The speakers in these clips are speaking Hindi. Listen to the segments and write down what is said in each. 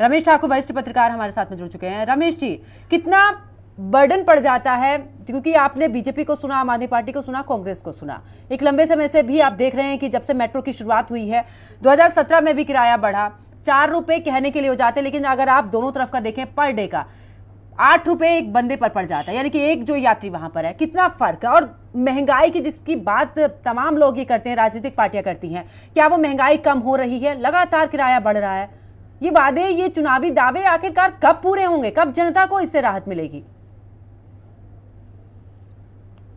रमेश ठाकुर वरिष्ठ पत्रकार हमारे साथ में जुड़ चुके हैं। रमेश जी, कितना बर्डन पड़ जाता है, क्योंकि आपने बीजेपी को सुना, आम आदमी पार्टी को सुना, कांग्रेस को सुना, एक लंबे समय से भी आप देख रहे हैं कि जब से मेट्रो की शुरुआत हुई है 2017 में भी किराया बढ़ा, 4 रुपए कहने के लिए हो जाते, लेकिन अगर आप दोनों तरफ का देखें पर डे का 8 रुपए एक बंदे पर पड़ जाता है, यानी कि एक जो यात्री वहां पर है, कितना फर्क है। और महंगाई की जिसकी बात तमाम लोग ये करते हैं, राजनीतिक पार्टियां करती हैं, क्या वो महंगाई कम हो रही है? लगातार किराया बढ़ रहा है। ये वादे, ये चुनावी दावे आखिरकार कब पूरे होंगे, कब जनता को इससे राहत मिलेगी?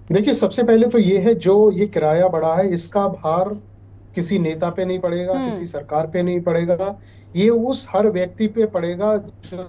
देखिए, सबसे पहले तो ये है, जो ये किराया बढ़ा है इसका भार किसी नेता पे नहीं पड़ेगा, किसी सरकार पे नहीं पड़ेगा, ये उस हर व्यक्ति पे पड़ेगा जो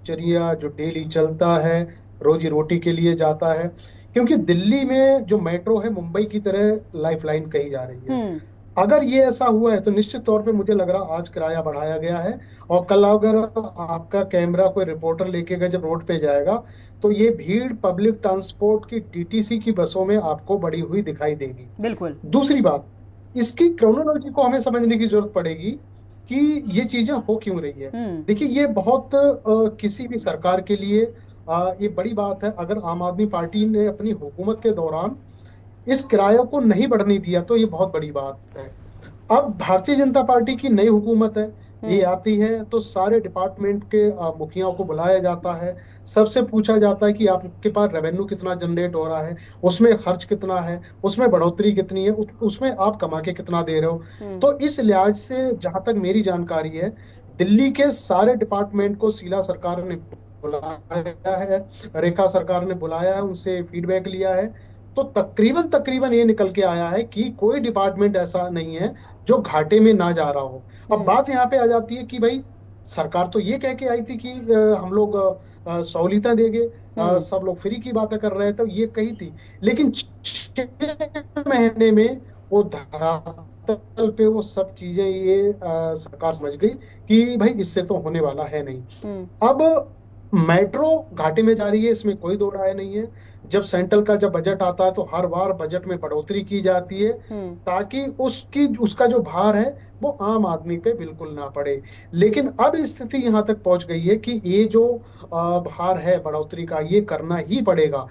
दिनचर्या, जो डेली चलता है, रोजी रोटी के लिए जाता है। क्योंकि दिल्ली में जो मेट्रो है मुंबई की तरह लाइफलाइन कही जा रही है। अगर ये ऐसा हुआ है तो निश्चित तौर पे मुझे लग रहा आज किराया बढ़ाया गया है, और कल अगर आपका कैमरा कोई रिपोर्टर लेके गए जब रोड पे जाएगा तो ये भीड़ पब्लिक ट्रांसपोर्ट की टीटीसी की बसों में आपको बढ़ी हुई दिखाई देगी। बिल्कुल। दूसरी बात, इसकी क्रोनोलॉजी को हमें समझने की जरूरत पड़ेगी कि ये चीजें हो क्यों रही है। देखिए, ये बहुत किसी भी सरकार के लिए ये बड़ी बात है। अगर आम आदमी पार्टी ने अपनी हुकूमत के दौरान इस किराए को नहीं बढ़ने दिया तो ये बहुत बड़ी बात है। अब भारतीय जनता पार्टी की नई हुकूमत है, ये आती है तो सारे डिपार्टमेंट के मुखियाओं को बुलाया जाता है, सबसे पूछा जाता है कि आपके पास रेवेन्यू कितना जनरेट हो रहा है, उसमें खर्च कितना है, उसमें बढ़ोतरी कितनी है, उसमें आप कमा के कितना दे रहे हो। तो इस लिहाज से जहां तक मेरी जानकारी है, दिल्ली के सारे डिपार्टमेंट को शीला सरकार ने बुलाया है, रेखा सरकार ने बुलाया है, उनसे फीडबैक लिया है। तो तकरीबन तकरीबन ये निकल के आया है कि कोई डिपार्टमेंट ऐसा नहीं है जो घाटे में ना जा रहा हो। अब बात यहाँ पे आ जाती है कि भाई, सरकार तो ये कह के आई थी कि हम लोग सहूलियतें देंगे, सब लोग फ्री की बातें कर रहे थे, तो ये कही थी, लेकिन 6 महीने में वो धरातल पे वो सब चीजें ये सरकार समझ गई कि भाई इससे तो होने वाला है नहीं। अब मेट्रो घाटे में जा रही है, इसमें कोई दो राय नहीं है। जब सेंट्रल का जब बजट आता है तो हर बार बजट में बढ़ोतरी की जाती है ताकि उसका जो भार है वो आम आदमी पे बिल्कुल ना पड़े। लेकिन अब स्थिति यहाँ तक पहुंच गई है कि ये जो भार है बढ़ोतरी का, ये करना ही पड़ेगा।